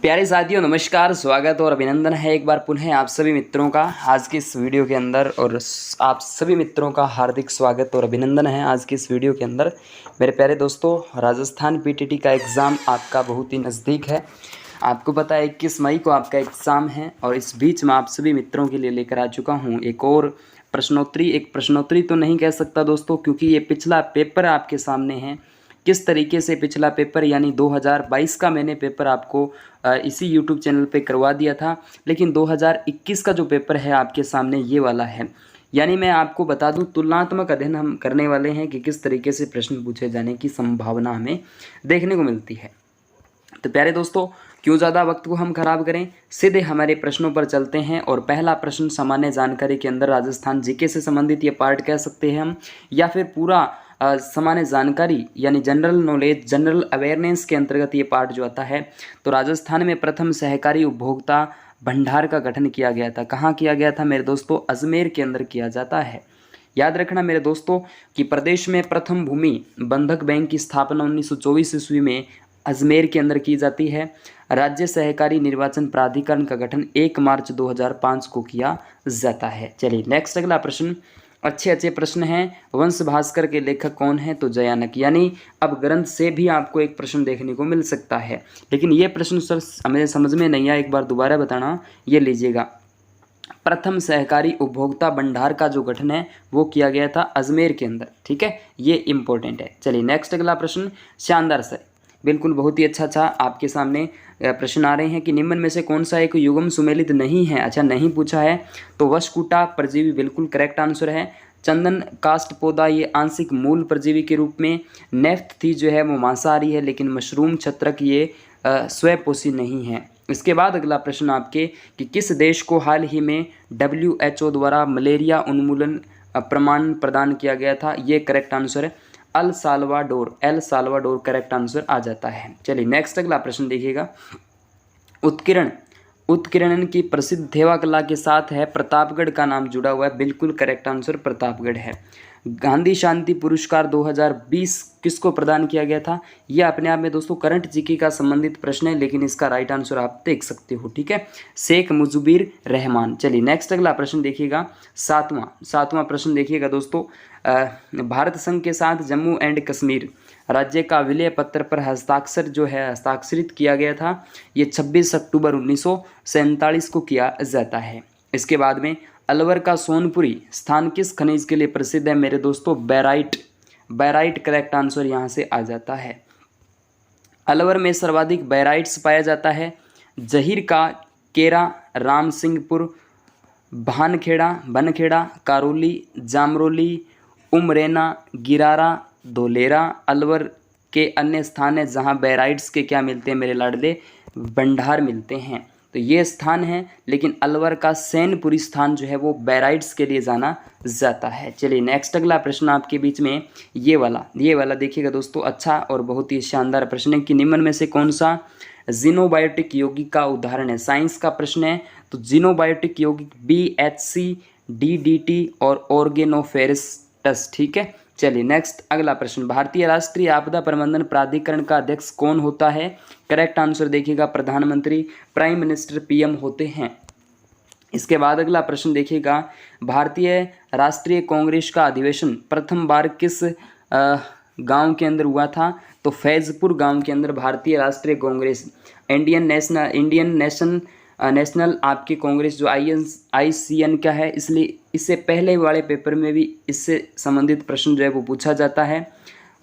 प्यारे साथियों नमस्कार, स्वागत और अभिनंदन है एक बार पुनः आप सभी मित्रों का आज की इस वीडियो के अंदर। और आप सभी मित्रों का हार्दिक स्वागत और अभिनंदन है आज की इस वीडियो के अंदर। मेरे प्यारे दोस्तों, राजस्थान पीटीटी का एग्ज़ाम आपका बहुत ही नज़दीक है। आपको पता है 21 मई को आपका एग्ज़ाम है और इस बीच में आप सभी मित्रों के लिए लेकर आ चुका हूँ एक और प्रश्नोत्तरी। एक प्रश्नोत्तरी तो नहीं कह सकता दोस्तों, क्योंकि ये पिछला पेपर आपके सामने है। किस तरीके से पिछला पेपर यानी 2022 का मैंने पेपर आपको इसी YouTube चैनल पे करवा दिया था, लेकिन 2021 का जो पेपर है आपके सामने ये वाला है। यानी मैं आपको बता दूं, तुलनात्मक अध्ययन हम करने वाले हैं कि किस तरीके से प्रश्न पूछे जाने की संभावना हमें देखने को मिलती है। तो प्यारे दोस्तों, क्यों ज़्यादा वक्त को हम खराब करें, सीधे हमारे प्रश्नों पर चलते हैं। और पहला प्रश्न सामान्य जानकारी के अंदर राजस्थान जीके से संबंधित ये पार्ट कह सकते हैं हम, या फिर पूरा सामान्य जानकारी यानी जनरल नॉलेज, जनरल अवेयरनेस के अंतर्गत ये पार्ट जो आता है। तो राजस्थान में प्रथम सहकारी उपभोक्ता भंडार का गठन किया गया था। कहाँ किया गया था मेरे दोस्तों? अजमेर के अंदर किया जाता है। याद रखना मेरे दोस्तों कि प्रदेश में प्रथम भूमि बंधक बैंक की स्थापना 1924 ईस्वी में अजमेर के अंदर की जाती है। राज्य सहकारी निर्वाचन प्राधिकरण का गठन 1 मार्च 2005 को किया जाता है। चलिए नेक्स्ट अगला प्रश्न। अच्छे प्रश्न हैं। वंश भास्कर के लेखक कौन है? तो जयानक। यानी अब ग्रंथ से भी आपको एक प्रश्न देखने को मिल सकता है, लेकिन ये प्रश्न सर हमें समझ में नहीं आया, एक बार दोबारा बताना। ये लीजिएगा, प्रथम सहकारी उपभोक्ता भंडार का जो गठन है वो किया गया था अजमेर के अंदर। ठीक है, ये इंपॉर्टेंट है। चलिए नेक्स्ट अगला प्रश्न। शानदार सर, बिल्कुल बहुत ही अच्छा आपके सामने प्रश्न आ रहे हैं कि निम्न में से कौन सा एक युग्म सुमेलित नहीं है? अच्छा, नहीं पूछा है तो वशकुटा परजीवी बिल्कुल करेक्ट आंसर है। चंदन कास्ट पौधा ये आंशिक मूल परजीवी के रूप में। नेफ्थ थी जो है वो मांसाहारी है, लेकिन मशरूम छत्रक ये स्वयपोषी नहीं है। इसके बाद अगला प्रश्न आपके कि किस देश को हाल ही में WHO द्वारा मलेरिया उन्मूलन प्रमाण प्रदान किया गया था? ये करेक्ट आंसर है एल साल्वाडोर करेक्ट आंसर आ जाता है। चलिए नेक्स्ट अगला प्रश्न देखिएगा। उत्कीर्णन की प्रसिद्ध थेवा कला के साथ है प्रतापगढ़ का नाम जुड़ा हुआ है। बिल्कुल करेक्ट आंसर प्रतापगढ़ है। गांधी शांति पुरस्कार 2020 किसको प्रदान किया गया था? यह अपने आप में दोस्तों करंट जीके का संबंधित प्रश्न है, लेकिन इसका राइट आंसर आप देख सकते हो। ठीक है, शेख मुजीबुर रहमान। चलिए नेक्स्ट अगला प्रश्न देखिएगा। सातवां प्रश्न देखिएगा दोस्तों। भारत संघ के साथ जम्मू एंड कश्मीर राज्य का विलय पत्र पर हस्ताक्षरित किया गया था। ये 26 अक्टूबर 1947 को किया जाता है। इसके बाद में अलवर का सोनपुरी स्थान किस खनिज के लिए प्रसिद्ध है मेरे दोस्तों? बैराइट करेक्ट आंसर यहाँ से आ जाता है। अलवर में सर्वाधिक बैराइट्स पाया जाता है। जहीर का केरा, राम सिंहपुर, बनखेड़ा, कारोली, जामरोली, उमरेना, गिरारा, धोलेरा अलवर के अन्य स्थान है जहाँ बैराइट्स के क्या मिलते हैं मेरे लाडले? भंडार मिलते हैं। तो ये स्थान है, लेकिन अलवर का सैनपुरी स्थान जो है वो बैराइट्स के लिए जाना जाता है। चलिए नेक्स्ट अगला प्रश्न आपके बीच में ये वाला देखिएगा दोस्तों। अच्छा और बहुत ही शानदार प्रश्न है कि निम्न में से कौन सा जीनोबायोटिक यौगिक का उदाहरण है? साइंस का प्रश्न है। तो जीनोबायोटिक यौगिक BHC, DDT और ऑर्गेनोफेरस। ठीक है, चलिए नेक्स्ट अगला प्रश्न। भारतीय राष्ट्रीय आपदा प्रबंधन प्राधिकरण का अध्यक्ष कौन होता है? करेक्ट आंसर देखिएगा प्रधानमंत्री, प्राइम मिनिस्टर, PM होते हैं। इसके बाद अगला प्रश्न देखिएगा। भारतीय राष्ट्रीय कांग्रेस का अधिवेशन प्रथम बार किस गांव के अंदर हुआ था? तो फैजपुर गांव के अंदर भारतीय राष्ट्रीय कांग्रेस, इंडियन नेशनल आपकी कांग्रेस जो ICN का है, इसलिए इससे पहले वाले पेपर में भी इससे संबंधित प्रश्न जो है वो पूछा जाता है।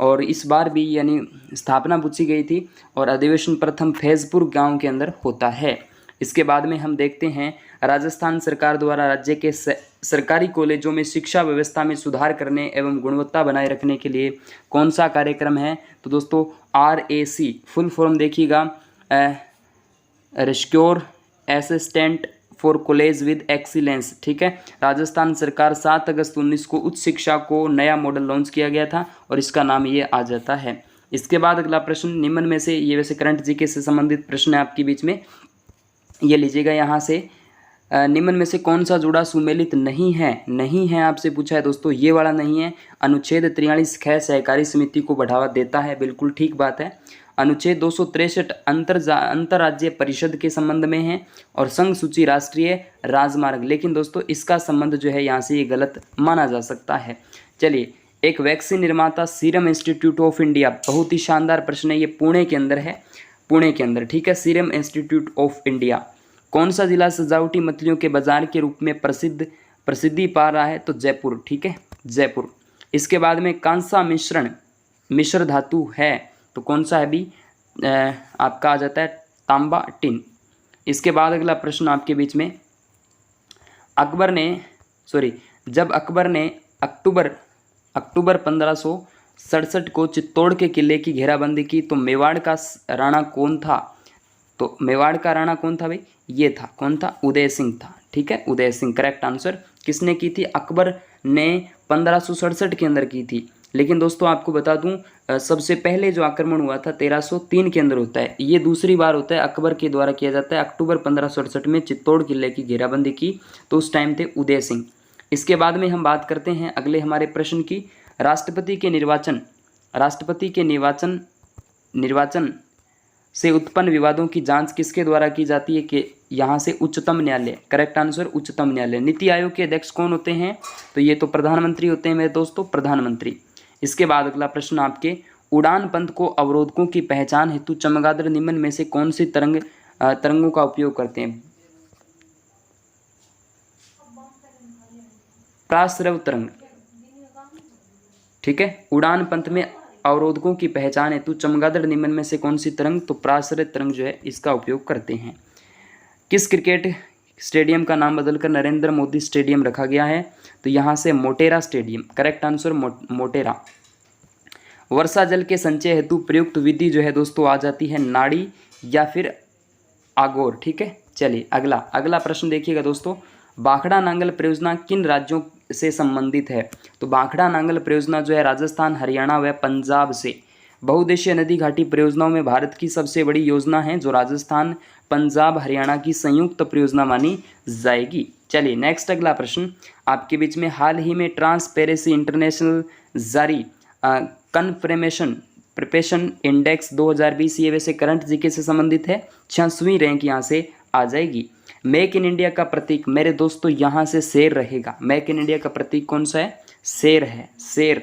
और इस बार भी यानी स्थापना पूछी गई थी और अधिवेशन प्रथम फैजपुर गांव के अंदर होता है। इसके बाद में हम देखते हैं राजस्थान सरकार द्वारा राज्य के सरकारी कॉलेजों में शिक्षा व्यवस्था में सुधार करने एवं गुणवत्ता बनाए रखने के लिए कौन सा कार्यक्रम है? तो दोस्तों RAC फुल फॉर्म देखिएगा, रिस्क्योर assistant for college with excellence. ठीक है, राजस्थान सरकार 7 अगस्त 19 को उच्च शिक्षा को नया मॉडल लॉन्च किया गया था और इसका नाम ये आ जाता है। इसके बाद अगला प्रश्न निम्न में से, ये वैसे करंट जीके से संबंधित प्रश्न है आपके बीच में, ये लीजिएगा यहाँ से। निम्न में से कौन सा जुड़ा सुमेलित नहीं है आपसे पूछा है दोस्तों। ये वाला नहीं है। अनुच्छेद 43 ख सहकारी समिति को बढ़ावा देता है, बिल्कुल ठीक बात है। अनुच्छेद 263 अंतर्राज्यीय परिषद के संबंध में है और संघ सूची राष्ट्रीय राजमार्ग, लेकिन दोस्तों इसका संबंध जो है यहाँ से ये गलत माना जा सकता है। चलिए, एक वैक्सीन निर्माता सीरम इंस्टीट्यूट ऑफ इंडिया, बहुत ही शानदार प्रश्न है, ये पुणे के अंदर है, पुणे के अंदर, ठीक है। सीरम इंस्टीट्यूट ऑफ इंडिया कौन सा जिला सजावटी मछलियों के बाजार के रूप में प्रसिद्धि पा रहा है? तो जयपुर, ठीक है, जयपुर। इसके बाद में कांसा मिश्र धातु है तो कौन सा है भी? आपका आ जाता है तांबा, टिन। इसके बाद अगला प्रश्न आपके बीच में, जब अकबर ने अक्टूबर 1567 को चित्तौड़ के किले की घेराबंदी की तो मेवाड़ का राणा कौन था? तो मेवाड़ का राणा कौन था भाई? ये था, कौन था? उदय सिंह था, ठीक है, उदय सिंह। करेक्ट आंसर किसने की थी? अकबर ने 1567 के अंदर की थी। लेकिन दोस्तों आपको बता दूं, सबसे पहले जो आक्रमण हुआ था 1303 के अंदर होता है, ये दूसरी बार होता है, अकबर के द्वारा किया जाता है। अक्टूबर 1567 में चित्तौड़ किले की घेराबंदी की तो उस टाइम थे उदय सिंह। इसके बाद में हम बात करते हैं अगले हमारे प्रश्न की, राष्ट्रपति के निर्वाचन से उत्पन्न विवादों की जांच किसके द्वारा की जाती है? कि यहाँ से उच्चतम न्यायालय। करेक्ट आंसर उच्चतम न्यायालय। नीति आयोग के अध्यक्ष कौन होते हैं? तो ये तो प्रधानमंत्री होते हैं मेरे दोस्तों, प्रधानमंत्री। इसके बाद अगला प्रश्न आपके, उड़ान पंथ को अवरोधकों की पहचान हेतु चमगादड़ निम्न में से कौन सी तरंगों का उपयोग करते हैं? प्राश्रव तरंग, ठीक है। उड़ान पंथ में अवरोधकों की पहचान हेतु चमगादड़ निम्न में से कौन सी तरंग? तो प्राश्रय तरंग जो है इसका उपयोग करते हैं। किस क्रिकेट स्टेडियम का नाम बदलकर नरेंद्र मोदी स्टेडियम रखा गया है? तो यहाँ से Motera stadium. Correct answer Motera. वर्षा जल के संचय हेतु प्रयुक्त विधि जो है दोस्तों आ जाती है नाड़ी या फिर आगोर, ठीक है। चलिए अगला प्रश्न देखिएगा दोस्तों, भाखड़ा नांगल परियोजना किन राज्यों से संबंधित है? तो भाखड़ा नांगल परियोजना जो है राजस्थान, हरियाणा व पंजाब से। बहुउद्देशीय नदी घाटी परियोजनाओं में भारत की सबसे बड़ी योजना है जो राजस्थान, पंजाब, हरियाणा की संयुक्त परियोजना मानी जाएगी। चलिए नेक्स्ट अगला प्रश्न आपके बीच में, हाल ही में ट्रांसपेरेंसी इंटरनेशनल जारी प्रिपरेशन इंडेक्स 2020, ये वैसे करंट जीके से संबंधित है, 66वीं रैंक यहाँ से आ जाएगी। मेक इन इंडिया का प्रतीक मेरे दोस्तों यहाँ से शेर रहेगा। मेक इन इंडिया का प्रतीक कौन सा है? शेर है, शेर।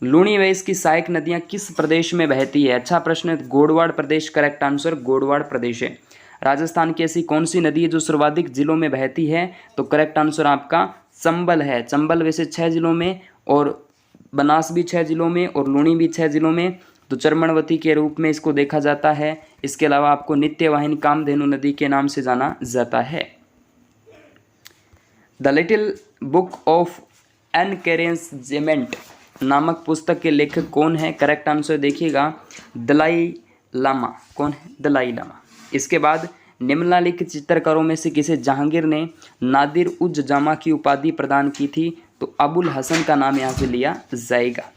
लूणी व इसकी सहायक नदियाँ किस प्रदेश में बहती है? अच्छा प्रश्न है, गोडवाड़ प्रदेश। करेक्ट आंसर गोडवाड़ प्रदेश है। राजस्थान की ऐसी कौन सी नदी है जो सर्वाधिक जिलों में बहती है? तो करेक्ट आंसर आपका चंबल है। चंबल वैसे 6 जिलों में, और बनास भी 6 जिलों में, और लूणी भी 6 जिलों में, तो चर्मणवती के रूप में इसको देखा जाता है। इसके अलावा आपको नित्यवाहिनी कामधेनु नदी के नाम से जाना जाता है। The little book of encouragement नामक पुस्तक के लेखक कौन है? करेक्ट आंसर देखिएगा दलाई लामा। कौन है? दलाई लामा। इसके बाद निम्नलिखित चित्रकारों में से किसे जहांगीर ने नादिर उज जामा की उपाधि प्रदान की थी? तो अबुल हसन का नाम यहाँ से लिया जाएगा।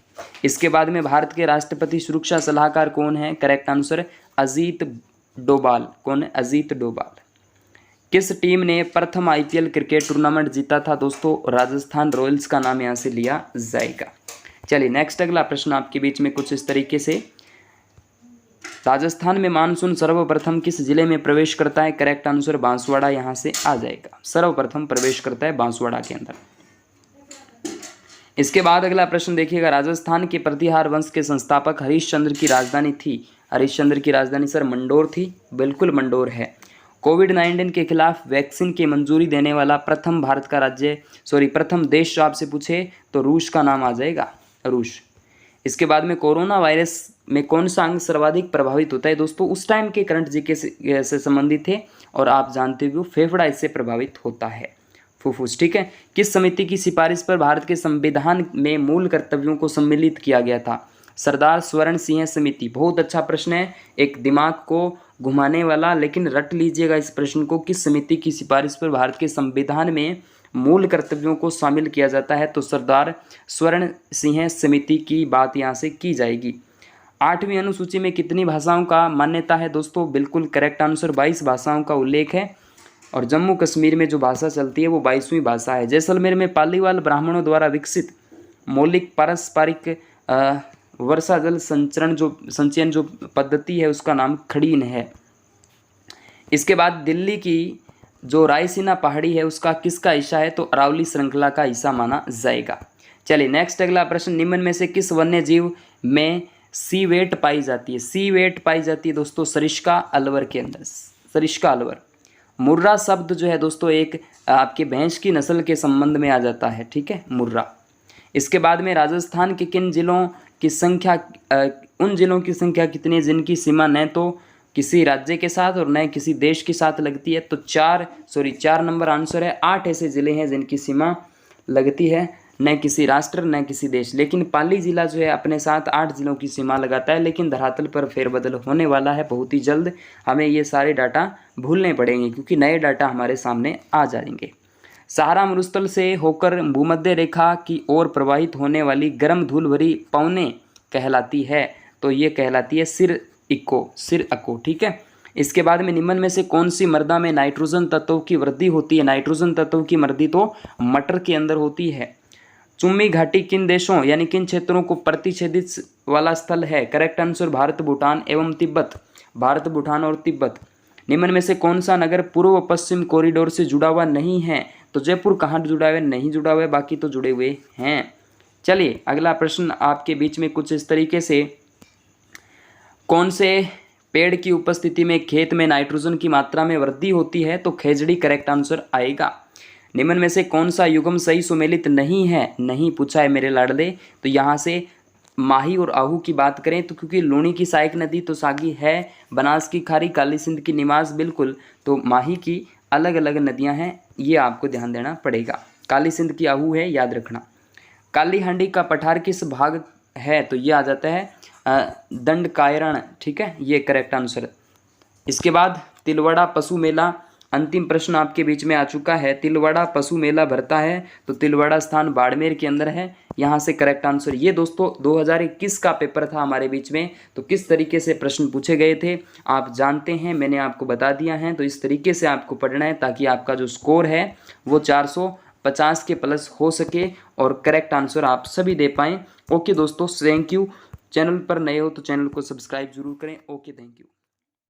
इसके बाद में भारत के राष्ट्रपति सुरक्षा सलाहकार कौन है? Correct answer Ajit Doval. कौन है? अजीत डोभाल। किस टीम ने प्रथम आईपीएल क्रिकेट टूर्नामेंट जीता था? दोस्तों राजस्थान रॉयल्स का नाम यहाँ से लिया जाएगा। चलिए नेक्स्ट अगला प्रश्न आपके बीच में कुछ इस तरीके से, राजस्थान में मानसून सर्वप्रथम किस जिले में प्रवेश करता है? करेक्ट आंसर बांसवाड़ा यहाँ से आ जाएगा। सर्वप्रथम प्रवेश करता है बांसवाड़ा के अंदर। इसके बाद अगला प्रश्न देखिएगा, राजस्थान के प्रतिहार वंश के संस्थापक हरिश्चंद्र की राजधानी थी? हरिश्चंद्र की राजधानी सर मंडोर थी। बिल्कुल मंडोर है। कोविड-19 के खिलाफ वैक्सीन की मंजूरी देने वाला प्रथम प्रथम देश जो आपसे पूछे तो रूस का नाम आ जाएगा, रूस। इसके बाद में कोरोना वायरस में कौन सा अंग सर्वाधिक प्रभावित होता है? दोस्तों उस टाइम के करंट जीके से संबंधित थे और आप जानते हो फेफड़ा इससे प्रभावित होता है, फुफ्फुस, ठीक है। किस समिति की सिफारिश पर भारत के संविधान में मूल कर्तव्यों को सम्मिलित किया गया था? सरदार स्वर्ण सिंह समिति। बहुत अच्छा प्रश्न है, एक दिमाग को घुमाने वाला, लेकिन रट लीजिएगा इस प्रश्न को। किस समिति की सिफारिश पर भारत के संविधान में मूल कर्तव्यों को शामिल किया जाता है? तो सरदार स्वर्ण सिंह समिति की बात यहाँ से की जाएगी। 8वीं अनुसूची में कितनी भाषाओं का मान्यता है? दोस्तों बिल्कुल करेक्ट आंसर 22 भाषाओं का उल्लेख है, और जम्मू कश्मीर में जो भाषा चलती है वो 22वीं भाषा है। जैसलमेर में पालीवाल ब्राह्मणों द्वारा विकसित मौलिक पारस्परिक वर्षा जल संचयन जो पद्धति है उसका नाम खड़ीन है। इसके बाद दिल्ली की जो रायसीना पहाड़ी है उसका किसका हिस्सा है, तो अरावली श्रृंखला का हिस्सा माना जाएगा। चलिए नेक्स्ट अगला प्रश्न, निम्न में से किस वन्य जीव में सीवेट पाई जाती है? सीवेट पाई जाती है दोस्तों सरिस्का अलवर के अंदर, सरिस्का अलवर। मुर्रा शब्द जो है दोस्तों एक आपके भैंस की नस्ल के संबंध में आ जाता है, ठीक है, मुर्रा। इसके बाद में राजस्थान के किन जिलों की संख्या, उन जिलों की संख्या कितनी जिनकी सीमा न तो किसी राज्य के साथ और न किसी देश के साथ लगती है? तो 4 नंबर आंसर है। 8 ऐसे ज़िले हैं जिनकी सीमा लगती है न किसी राष्ट्र न किसी देश। लेकिन पाली ज़िला जो है अपने साथ 8 ज़िलों की सीमा लगाता है, लेकिन धरातल पर फेरबदल होने वाला है बहुत ही जल्द। हमें ये सारे डाटा भूलने पड़ेंगे क्योंकि नए डाटा हमारे सामने आ जाएंगे। सहारा मरुस्थल से होकर भूमध्य रेखा की ओर प्रवाहित होने वाली गर्म धूल भरी पवनें कहलाती है? तो ये कहलाती है सिर अको, ठीक है। इसके बाद में निम्न में से कौन सी मृदा में नाइट्रोजन तत्वों की वृद्धि होती है? नाइट्रोजन तत्वों की वृद्धि तो मटर के अंदर होती है। चुम्मी घाटी किन देशों यानी किन क्षेत्रों को प्रतिच्छेदित वाला स्थल है? करेक्ट आंसर भारत, भूटान एवं तिब्बत। भारत, भूटान और तिब्बत। निम्न में से कौन सा नगर पूर्व पश्चिम कॉरिडोर से जुड़ा हुआ नहीं है? तो जयपुर कहाँ जुड़ा हुआ है? नहीं जुड़ा हुआ है, बाकी तो जुड़े हुए हैं। चलिए अगला प्रश्न आपके बीच में कुछ इस तरीके से, कौन से पेड़ की उपस्थिति में खेत में नाइट्रोजन की मात्रा में वृद्धि होती है? तो खेजड़ी करेक्ट आंसर आएगा। निम्न में से कौन सा युग्म सही सुमेलित नहीं है? नहीं पूछा है मेरे लाडले। तो यहाँ से माही और आहू की बात करें तो क्योंकि लूणी की सहायक नदी तो सागी है, बनास की खारी, काली सिंध की निमास, बिल्कुल। तो माही की अलग अलग नदियाँ हैं, ये आपको ध्यान देना पड़ेगा। काली सिंध की आहू है, याद रखना। काली हांडी का पठार किस भाग है? तो ये आ जाता है दंडकायरण, ठीक है, ये करेक्ट आंसर। इसके बाद तिलवाड़ा पशु मेला, अंतिम प्रश्न आपके बीच में आ चुका है। तिलवाड़ा पशु मेला भरता है तो तिलवाड़ा स्थान बाड़मेर के अंदर है, यहाँ से करेक्ट आंसर। ये दोस्तों 2021 का पेपर था हमारे बीच में, तो किस तरीके से प्रश्न पूछे गए थे आप जानते हैं, मैंने आपको बता दिया है। तो इस तरीके से आपको पढ़ना है ताकि आपका जो स्कोर है वो 450 के प्लस हो सके और करेक्ट आंसर आप सभी दे पाएँ। ओके दोस्तों, थैंक यू। चैनल पर नए हो तो चैनल को सब्सक्राइब जरूर करें। Okay, thank you.